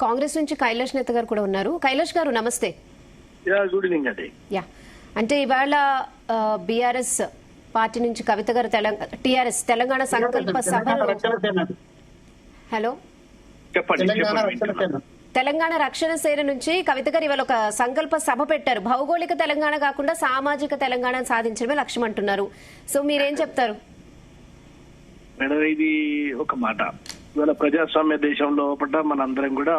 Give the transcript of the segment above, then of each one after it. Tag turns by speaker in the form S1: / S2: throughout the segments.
S1: కాంగ్రెస్ నుంచి కైలాష్ నేత గారు కూడా ఉన్నారు. కైలాష్ గారు నమస్తే.
S2: గుడ్ ఈవినింగ్ అండి.
S1: అంటే ఇవాళ బీఆర్ఎస్ పార్టీ నుంచి కవిత గారు టీఆర్ఎస్ తెలంగాణ సంకల్ప సభలో హలో
S2: చెప్పండి.
S1: తెలంగాణ రక్షణ సేన నుంచి కవిత గారు ఇవాళ ఒక సంకల్ప సభ పెట్టారు. భౌగోళిక తెలంగాణ కాకుండా సామాజిక తెలంగాణ సాధించడమే లక్ష్యం అంటున్నారు. సో మీరేం చెప్తారు?
S2: మేడం, ఇది ఒక మాట. ఇవాళ ప్రజాస్వామ్య దేశంలో మనందరం కూడా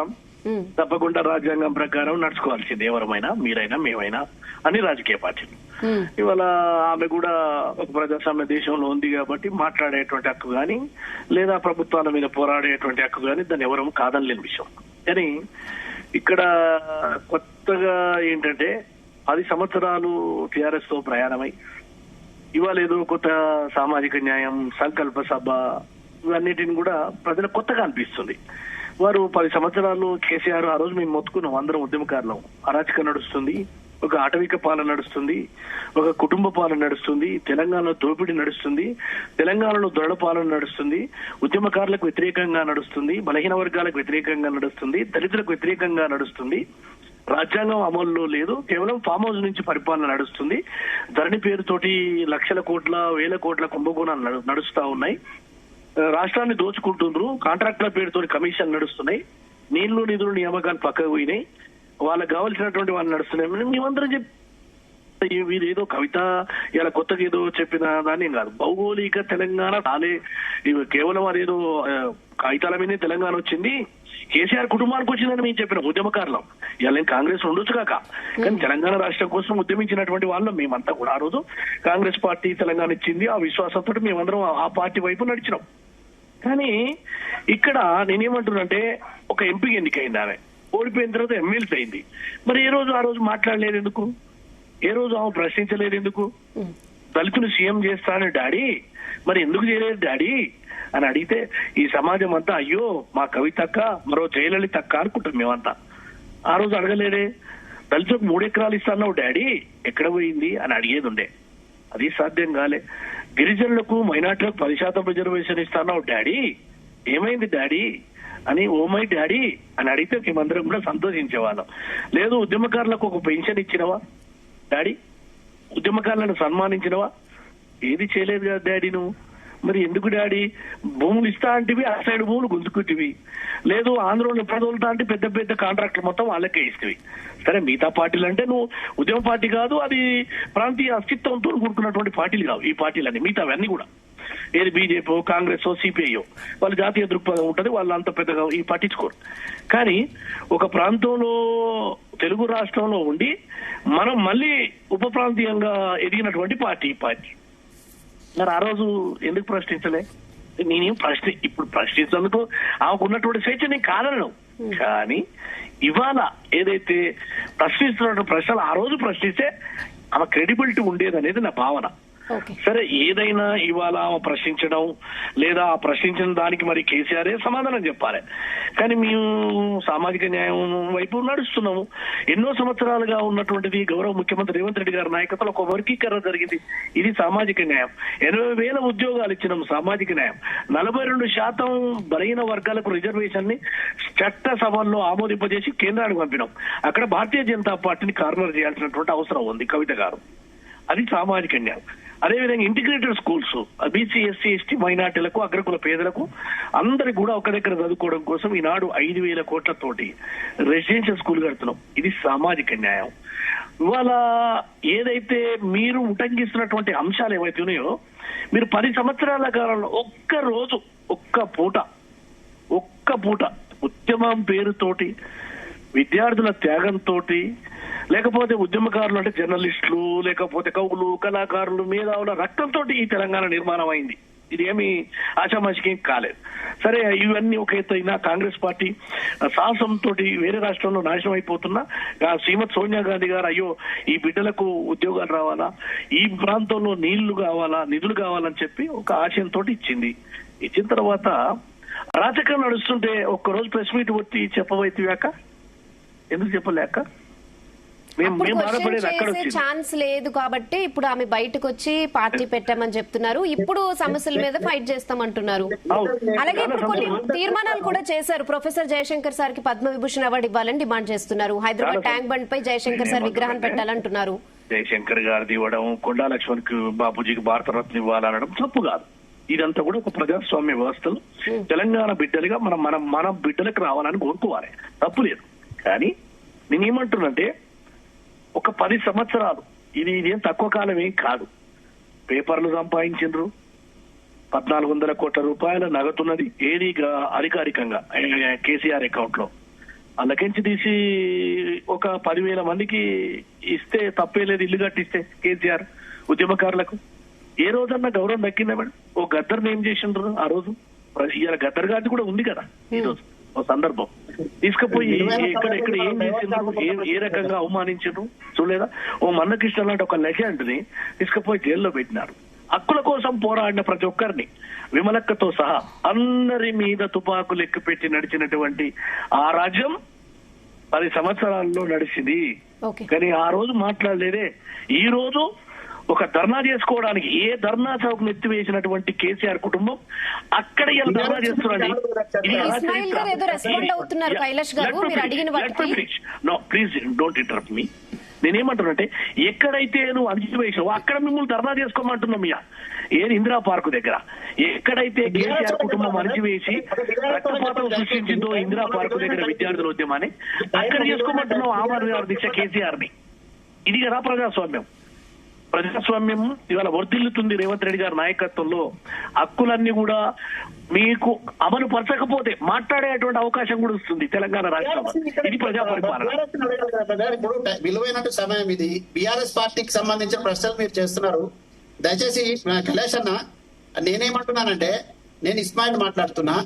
S2: తప్పకుండా రాజ్యాంగం ప్రకారం నడుచుకోవాల్సింది, ఎవరమైనా, మీరైనా, మేమైనా, అన్ని రాజకీయ పార్టీలు. ఇవాళ ఆమె కూడా ఒక ప్రజాస్వామ్య దేశంలో ఉంది కాబట్టి మాట్లాడేటువంటి హక్కు గాని, లేదా ప్రభుత్వాల మీద పోరాడేటువంటి హక్కు గాని దాన్ని ఎవరూ కాదనలేని విషయం. కానీ ఇక్కడ కొత్తగా ఏంటంటే 10 సంవత్సరాలు టీఆర్ఎస్ తో ప్రయాణమై ఇవాళ ఏదో కొత్త సామాజిక న్యాయం, సంకల్ప సభ, ఇవన్నిటిని కూడా ప్రజలకు కొత్తగా అనిపిస్తుంది. వారు 10 సంవత్సరాలు కేసీఆర్, ఆ రోజు మేము మొత్తుకున్నాం, అందరం ఉద్యమకారులం, అరాచకం నడుస్తుంది, ఒక ఆటవిక పాలన నడుస్తుంది, ఒక కుటుంబ పాలన నడుస్తుంది, తెలంగాణలో దోపిడీ నడుస్తుంది, తెలంగాణలో దొరల పాలన నడుస్తుంది, ఉద్యమకారులకు వ్యతిరేకంగా నడుస్తుంది, బలహీన వర్గాలకు వ్యతిరేకంగా నడుస్తుంది, దళితులకు వ్యతిరేకంగా నడుస్తుంది, రాజ్యాంగం అమల్లో లేదు, కేవలం ఫామ్ హౌస్ నుంచి పరిపాలన నడుస్తుంది, ధరణి పేరుతోటి లక్షల కోట్ల, వేల కోట్ల కుంభకోణాలు నడుస్తా ఉన్నాయి, రాష్ట్రాన్ని దోచుకుంటుండ్రు, కాంట్రాక్టుల పేరుతో కమిషన్ నడుస్తున్నాయి, నీళ్లు నిధులు నియామకాలు పక్కకు పోయినాయి, వాళ్ళకి కావాల్సినటువంటి వాళ్ళు నడుస్తున్నాయి. మేమందరం వీరు ఏదో కవిత ఇలా కొత్తగా ఏదో చెప్పిన దాన్ని కాదు. భౌగోళిక తెలంగాణ రాలే, కేవలం అదేదో కాగితాల మీదే తెలంగాణ వచ్చింది, కేసీఆర్ కుటుంబానికి వచ్చిందని మేము చెప్పిన ఉద్యమకారులం. ఇలా కాంగ్రెస్ ఉండొచ్చు కాక, కానీ తెలంగాణ రాష్ట్రం కోసం ఉద్యమించినటువంటి వాళ్ళం మేమంతా కూడా. ఆ రోజు కాంగ్రెస్ పార్టీ తెలంగాణ ఇచ్చింది, ఆ విశ్వాసంతో మేమందరం ఆ పార్టీ వైపు నడిచినాం. కానీ ఇక్కడ నేనేమంటున్నానంటే, ఒక ఎంపీకి ఎన్నికైంది, ఆమె ఓడిపోయిన తర్వాత ఎమ్మెల్సీ అయింది. మరి ఏ రోజు ఆ రోజు మాట్లాడలేదు ఎందుకు? ఏ రోజు ఆమె ప్రశ్నించలేదు ఎందుకు? దళితులు సీఎం చేస్తాను డాడీ, మరి ఎందుకు చేయలేదు డాడీ అని అడిగితే ఈ సమాజం అంతా అయ్యో మా కవితక్క, మరో జయలలిత అక్క అనుకుంటాం మేమంతా. ఆ రోజు అడగలేడే, దళితులకు 3 ఎకరాలు ఇస్తాన్నావు డాడీ, ఎక్కడ పోయింది అని అడిగేది ఉండే. అది సాధ్యం కాలే. గిరిజనులకు, మైనార్టీలకు 10% రిజర్వేషన్ ఇస్తాన్నావు డాడీ, ఏమైంది డాడీ అని ఓ మై డాడీ అని అడిగితే మేమందరం కూడా సంతోషించేవాళ్ళం. లేదు, ఉద్యమకారులకు ఒక పెన్షన్ ఇచ్చినవా డాడీ, ఉద్యమకారులను సన్మానించినవా? ఏది చేయలేదు కదా డాడీ నువ్వు. మరి ఎందుకు డాడీ భూములు ఇస్తా అంటివి, ఆ సైడ్ భూములు గుంజుకుంటివి, లేదు ఆంధ్రలో ప్రజలతో అంటే పెద్ద పెద్ద కాంట్రాక్టులు మొత్తం వాళ్ళకే ఇస్తవి. సరే, మిగతా పార్టీలు అంటే నువ్వు ఉద్యమ పార్టీ కాదు, అది ప్రాంతీయ అస్తిత్వంతో కూడుకున్నటువంటి పార్టీలు కావు ఈ పార్టీలన్నీ, మిగతావన్నీ కూడా. ఏది బీజేపీ, కాంగ్రెస్, సిపిఐ, వాళ్ళు జాతీయ దృక్పథం ఉంటుంది, వాళ్ళు అంత పెద్దగా ఈ పట్టించుకోరు. కానీ ఒక ప్రాంతంలో, తెలుగు రాష్ట్రంలో ఉండి మనం మళ్ళీ ఉప ప్రాంతీయంగా ఎదిగినటువంటి పార్టీ మరి ఆ రోజు ఎందుకు ప్రశ్నించలే? నేనేం ఇప్పుడు ప్రశ్నించేందుకు ఆమెకు ఉన్నటువంటి స్వేచ్ఛ నేను కాదనను. కానీ ఇవాళ ఏదైతే ప్రశ్నిస్తున్న ప్రశ్నలు ఆ రోజు ప్రశ్నిస్తే ఆమె క్రెడిబిలిటీ ఉండేదనేది నా భావన. సరే, ఏదైనా ఇవాళ ప్రశ్నించడం, లేదా ఆ ప్రశ్నించిన దానికి మరి కేసీఆరే సమాధానం చెప్పాలి. కానీ మేము సామాజిక న్యాయం వైపు నడుస్తున్నాము. ఎన్నో సంవత్సరాలుగా ఉన్నటువంటిది గౌరవ ముఖ్యమంత్రి రేవంత్ రెడ్డి గారి నాయకత్వంలో ఒక వర్గీకరణ జరిగింది, ఇది సామాజిక న్యాయం. 80,000 ఉద్యోగాలు ఇచ్చినాం, సామాజిక న్యాయం. 42% బలహీన వర్గాలకు రిజర్వేషన్ ని చట్ట సభల్లో ఆమోదింపజేసి కేంద్రానికి పంపినాం. అక్కడ భారతీయ జనతా పార్టీని కార్నర్ చేయాల్సినటువంటి అవసరం ఉంది కవిత గారు. అది సామాజిక న్యాయం. అదేవిధంగా integrated schools, BC, SC, ST, మైనార్టీలకు, అగ్రకుల పేదలకు అందరికి కూడా ఒక దగ్గర చదువుకోవడం కోసం ఈనాడు 5,000 కోట్లతోటి రెసిడెన్షియల్ స్కూల్ కడుతున్నాం. ఇది సామాజిక న్యాయం. ఇవాళ ఏదైతే మీరు ఉటంకిస్తున్నటువంటి అంశాలు ఏవైతే ఉన్నాయో, మీరు 10 సంవత్సరాల కాలంలో ఒక్క పూట ఉద్యమం పేరుతోటి, విద్యార్థుల త్యాగంతో, లేకపోతే ఉద్యమకారులు అంటే జర్నలిస్టులు, లేకపోతే కవులు, కళాకారులు, మేధావుల రక్తంతో ఈ తెలంగాణ నిర్మాణం అయింది. ఇది ఏమి ఆషామాషికేం కాలేదు. సరే, ఇవన్నీ ఒక ఎత్తు అయినా కాంగ్రెస్ పార్టీ సాహసంతో వేరే రాష్ట్రంలో నాశనం అయిపోతున్నా శ్రీమతి సోనియా గాంధీ గారు అయ్యో ఈ బిడ్డలకు ఉద్యోగాలు రావాలా, ఈ ప్రాంతంలో నీళ్లు కావాలా, నిధులు కావాలని చెప్పి ఒక ఆశయంతో ఇచ్చింది. ఇచ్చిన తర్వాత అరాచకం నడుస్తుంటే ఒక్కరోజు ప్రెస్ మీట్ వచ్చి చెప్పబోయేవాక ఎందుకు చెప్పలేక? మేము
S1: అప్పుడు క్వశ్చన్
S2: బాధపడేది అక్కడ
S1: చేసే
S2: వచ్చింది.
S1: ఛాన్స్ లేదు కాబట్టి ఇప్పుడు ఆమె బయటకు వచ్చి పార్టీ పెట్టామని చెప్తున్నారు. ఇప్పుడు సమస్యల మీద ఫైట్ చేస్తామంటున్నారు. అలాగే ఇప్పుడు కొన్ని తీర్మానాలు కూడా చేశారు. ప్రొఫెసర్ జయశంకర్ సార్ కి పద్మ విభూషణ్ అవార్డు ఇవ్వాలని డిమాండ్ చేస్తున్నారు. హైదరాబాద్ ట్యాంక్ బండ్ పై జయశంకర్ సార్ విగ్రహాన్ని పెట్టాలంటున్నారు.
S2: జయశంకర్ గారిది ఇవ్వడం, కొండా లక్ష్మణ్ కి బాపూజీకి భారతరత్న ఇవ్వాలనడం తప్పు కాదు. ఇదంతా కూడా ఒక ప్రజాస్వామ్య వ్యవస్థలు తెలంగాణ బిడ్డలుగా మన బిడ్డలకు రావాలని కోరుకోవాలి, తప్పు లేదు. కానీ నేనేమంటున్నంటే ఒక 10 సంవత్సరాలు ఇదేం తక్కువ కాలం ఏం కాదు. పేపర్లు సంపాదించిండ్రు, 1400 కోట్ల రూపాయల నగదున్నది ఏది అధికారికంగా కేసీఆర్ అకౌంట్ లో. అందుకెంచి తీసి ఒక 10,000 మందికి ఇస్తే తప్పే లేదు. ఇల్లు కట్టిస్తే కేసీఆర్ ఉద్యమకారులకు ఏ రోజన్నా గౌరవం దక్కిందా మేడం? ఓ గద్దర్ని ఏం చేసిండ్రు ఆ రోజు? ఇవాళ గద్దర్ గారిది కూడా ఉంది కదా ఈ రోజు ఓ సందర్భం. తీసుకుపోయి ఎక్కడ ఏం చేసిండ్రు, ఏ రకంగా అవమానించారు చూడలేదా? ఓ మన్నకృష్ణ లాంటి ఒక లెజెండ్ ని తీసుకుపోయి జైల్లో పెట్టినారు. హక్కుల కోసం పోరాడిన ప్రతి ఒక్కరిని విమలక్కతో సహా అందరి మీద తుపాకులు ఎక్కుపెట్టి నడిచినటువంటి ఆ రాజ్యం 10 సంవత్సరాల్లో నడిచింది. కానీ ఆ రోజు మాట్లాడలేదే. ఈ రోజు ఒక ధర్నా చేసుకోవడానికి ఏ ధర్నా చౌక్ ఎత్తివేసినటువంటి కేసీఆర్ కుటుంబం అక్కడ ఇలా ధర్నా చేస్తున్నారని ప్లీజ్ డోంట్ ఇంటరప్ట్ మీ. నేనేమంటున్నానంటే ఎక్కడైతే నువ్వు అణిచివేసావో అక్కడ మిమ్మల్ని ధర్నా చేసుకోమంటున్నాం. ఏది ఇందిరా పార్కు దగ్గర ఎక్కడైతే కేసీఆర్ కుటుంబం అణిచివేసి రక్తపాతం సృష్టించిందో ఇందిరా పార్కు దగ్గర విద్యార్థుల ఉద్యమాన్ని అక్కడ చేసుకోమంటున్నాం ఆమరణ దీక్ష కేసీఆర్ ని. ఇది కదా ప్రజాస్వామ్యం. ప్రజాస్వామ్యం ఇవాళ వర్ధిల్లుతుంది రేవంత్ రెడ్డి గారి నాయకత్వంలో. హక్కులన్నీ కూడా మీకు అమలు పరచకపోతే మాట్లాడేటువంటి అవకాశం కూడా వస్తుంది తెలంగాణ రాష్ట్రంలో. ఇది ప్రజా పరిపాలన.
S3: ఇప్పుడు విలువైన సమయం ఇది. బీఆర్ఎస్ పార్టీకి సంబంధించిన ప్రశ్నలు మీరు చేస్తున్నారు. దయచేసి కైలాష్ అన్న, నేనేమంటున్నానంటే, నేను ఇస్మాయిల్ మాట్లాడుతున్నా.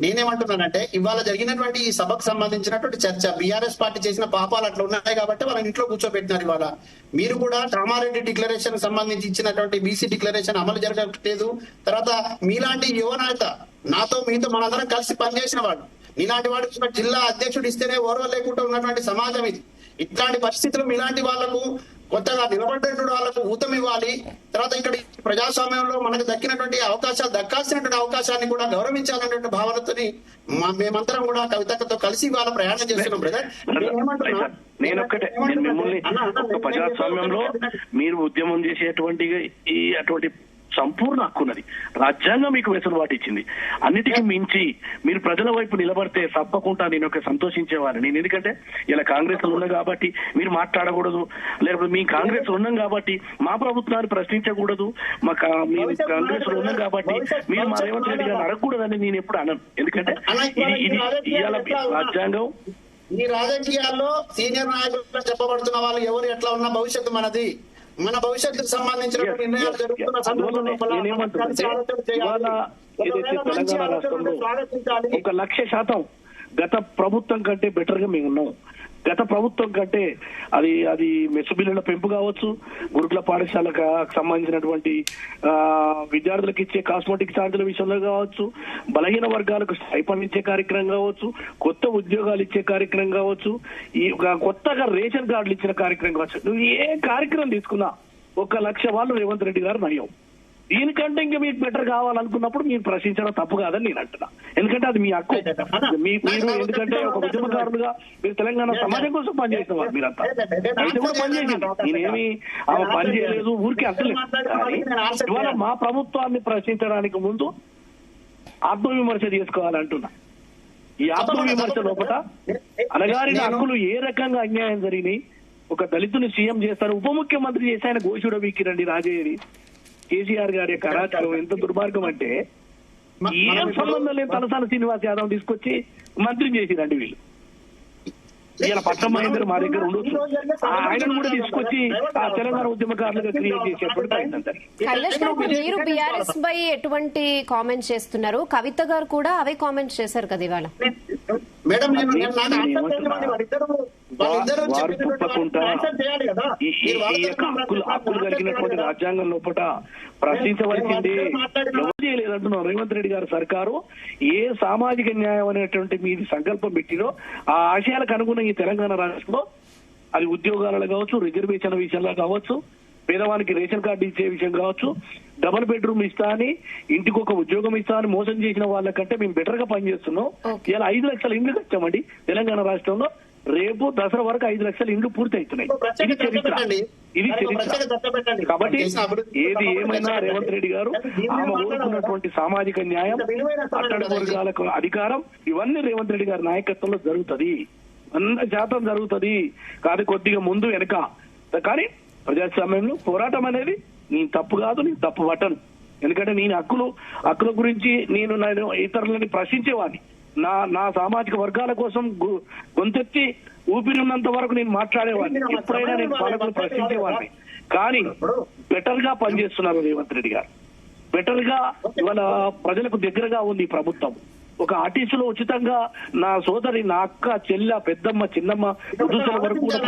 S3: నేనేమంటున్నానంటే ఇవాళ జరిగినటువంటి ఈ సభకు సంబంధించినటువంటి చర్చ బీఆర్ఎస్ పార్టీ చేసిన పాపాలు అట్లా ఉన్నాయి కాబట్టి వాళ్ళని ఇంట్లో కూర్చోబెట్టినారు. ఇవాళ మీరు కూడా కామారెడ్డి డిక్లరేషన్ సంబంధించి ఇచ్చినటువంటి బీసీ డిక్లరేషన్ అమలు జరగట్లేదు. తర్వాత మీలాంటి యువ నాయత నాతో మీతో మనందరం కలిసి పనిచేసిన వాడు, ఇలాంటి వాడు జిల్లా అధ్యక్షుడు ఇస్తేనే ఓర్వ లేకుండా ఉన్నటువంటి సమాజం ఇది. ఇట్లాంటి పరిస్థితులు మీలాంటి వాళ్లకు కొత్తగా నిలబడ్డటువంటి వాళ్ళకు ఊతం ఇవ్వాలి. తర్వాత ఇక్కడ ప్రజాస్వామ్యంలో మనకు దక్కినటువంటి అవకాశాలు, దక్కాల్సినటువంటి అవకాశాన్ని కూడా గౌరవించాలనేటువంటి భావనతోని మేమందరం కూడా కవితతో కలిసి వాళ్ళ ప్రయాణం చేస్తున్నాం. బ్రదర్
S2: నేనొక్కటే మిమ్మల్ని ఒక ప్రజాస్వామ్యంలో మీరు ఉద్యమం చేసేటువంటి అటువంటి సంపూర్ణ హక్కున్నది. రాజ్యాంగం మీకు వెసులుబాటు ఇచ్చింది. అన్నిటికీ మించి మీరు ప్రజల వైపు నిలబడితే తప్పకుండా నేను ఒక సంతోషించేవాడిని. నేను ఎందుకంటే ఇలా కాంగ్రెస్ లో ఉన్నా కాబట్టి మీరు మాట్లాడకూడదు, లేకపోతే మీ కాంగ్రెస్ ఉన్నాం కాబట్టి మా ప్రభుత్వాన్ని ప్రశ్నించకూడదు, మేము కాంగ్రెస్ లో ఉన్నాం కాబట్టి మీరు మా రేవంత్ రెడ్డి గారిని అడగకూడదని నేను ఎప్పుడు అనను. ఎందుకంటే ఇది ఇవాళ రాజ్యాంగం.
S3: ఈ రాజకీయాల్లో సీనియర్ నాయకులు చెప్పబడుతున్న వాళ్ళు ఎవరు ఎట్లా ఉన్న భవిష్యత్తు మనది. మన భవిష్యత్తుకు సంబంధించిన నిర్ణయాలు జరుగుతున్న సందర్భంలో
S2: తెలంగాణ రాష్ట్రంలో 1,00,000% గత ప్రభుత్వం కంటే బెటర్ గా మేము ఉన్నాం. గత ప్రభుత్వం కంటే అది మెస్సు బిల్లుల పెంపు కావచ్చు, గురుకుల పాఠశాలకు సంబంధించినటువంటి విద్యార్థులకు ఇచ్చే కాస్మెటిక్ ఛార్జీల విషయంలో కావచ్చు, బలహీన వర్గాలకు స్టైపెండ్ ఇచ్చే కార్యక్రమం కావచ్చు, కొత్త ఉద్యోగాలు ఇచ్చే కార్యక్రమం కావచ్చు, ఈ కొత్తగా రేషన్ కార్డులు ఇచ్చిన కార్యక్రమం కావచ్చు. నువ్వు ఏ కార్యక్రమం తీసుకున్నా 1,00,000 వాళ్ళు రేవంత్ రెడ్డి గారు నయం. దీనికంటే ఇంకా మీకు బెటర్ కావాలనుకున్నప్పుడు మీరు ప్రశ్నించడం తప్పు కాదని నేను అంటున్నా. ఎందుకంటే అది మీ హక్కు. మీరు ఎందుకంటే ఒక ఉద్యమకారులుగా మీరు తెలంగాణ సమాజం కోసం పనిచేసిన వారు మీరంతా. అయితే కూడా పనిచేసింది, నేనేమి పని చేయలేదు, ఊరికే అంటలేదు. కానీ ఇవాళ మా ప్రభుత్వాన్ని ప్రశ్నించడానికి ముందు ఆత్మవిమర్శ చేసుకోవాలంటున్నా. ఈ ఆత్మవిమర్శ లోపల అనగారిన హక్కులు ఏ రకంగా అన్యాయం జరిగినాయి, ఒక దళితుని సీఎం చేస్తారు, ఉప ముఖ్యమంత్రి చేసి ఆయన గోషుడ వీకిరండి రాజయ్యని. కేసీఆర్ గారి యొక్క అరాచకం ఎంత దుర్మార్గం అంటే ఏం సంబంధం లేదు. తలసాని శ్రీనివాస్ యాదవ్ తీసుకొచ్చి మంత్రిని చేసిరండి వీళ్ళు. ఇలా పట్నం మహేందర్ మా దగ్గర ఉండొచ్చు, ఆయనను కూడా తీసుకొచ్చి ఆ తెలంగాణ ఉద్యమకారులుగా క్రియేట్ చేసేటువంటి ప్రయత్నం జరిగింది.
S1: మీరు బీఆర్ఎస్ పై ఎటువంటి కామెంట్స్ చేస్తున్నారు? కవిత గారు కూడా అవే కామెంట్స్ చేశారు కదా ఇవాళ.
S2: వారు తప్పకుండా ఈ యొక్క హక్కులు కలిగినటువంటి రాజ్యాంగం లోపల ప్రశ్నించవలసిందే. ఎవరు చేయలేదంటున్నాం. రేవంత్ రెడ్డి గారి సర్కారు ఏ సామాజిక న్యాయం అనేటువంటి మీది సంకల్పం పెట్టినో ఆ ఆశయాలకు అనుగుణంగా ఈ తెలంగాణ రాష్ట్రంలో అది ఉద్యోగాలలో కావచ్చు, రిజర్వేషన్ విషయంలో కావచ్చు, పేదవానికి రేషన్ కార్డు ఇచ్చే విషయం కావచ్చు, డబుల్ బెడ్రూమ్ ఇస్తా అని, ఇంటికి ఒక ఉద్యోగం ఇస్తా అని మోసం చేసిన వాళ్ళకంటే మేము బెటర్ గా పనిచేస్తున్నాం. ఇలా 5 లక్షల ఇండ్లు కట్టామండి తెలంగాణ రాష్ట్రంలో. రేపు దసరా వరకు 5 లక్షల ఇండ్లు పూర్తి అవుతున్నాయి. ఇది చరిత్ర, ఇది చరిత్ర. కాబట్టి ఏది ఏమైనా రేవంత్ రెడ్డి గారు ఆమె కోరుకున్నటువంటి సామాజిక న్యాయం, అట్టడి వర్గాలకు అధికారం, ఇవన్నీ రేవంత్ రెడ్డి గారి నాయకత్వంలో జరుగుతుంది, 100% జరుగుతుంది. కాదు కొద్దిగా ముందు వెనక. కానీ ప్రజాస్వామ్యంలో పోరాటం అనేది నేను తప్పు కాదు, నేను తప్పు పట్టను. ఎందుకంటే నేను హక్కుల గురించి నేను ఇతరులని ప్రశ్నించేవాడిని. నా సామాజిక వర్గాల కోసం గొంతెత్తి ఊపిరి ఉన్నంత వరకు నేను మాట్లాడేవాడిని. ఎప్పుడైనా నేను పాలకులు ప్రశ్నించేవాడిని. కానీ బెటర్ గా పనిచేస్తున్నారు రేవంత్ రెడ్డి గారు. బెటర్ గా ఇవాళ ప్రజలకు దగ్గరగా ఉంది ఈ ప్రభుత్వం. ఒక ఆర్టీసీలో ఉచితంగా నా సోదరి, నా అక్క, చెల్ల, పెద్దమ్మ, చిన్నమ్మ, వరకు కూడా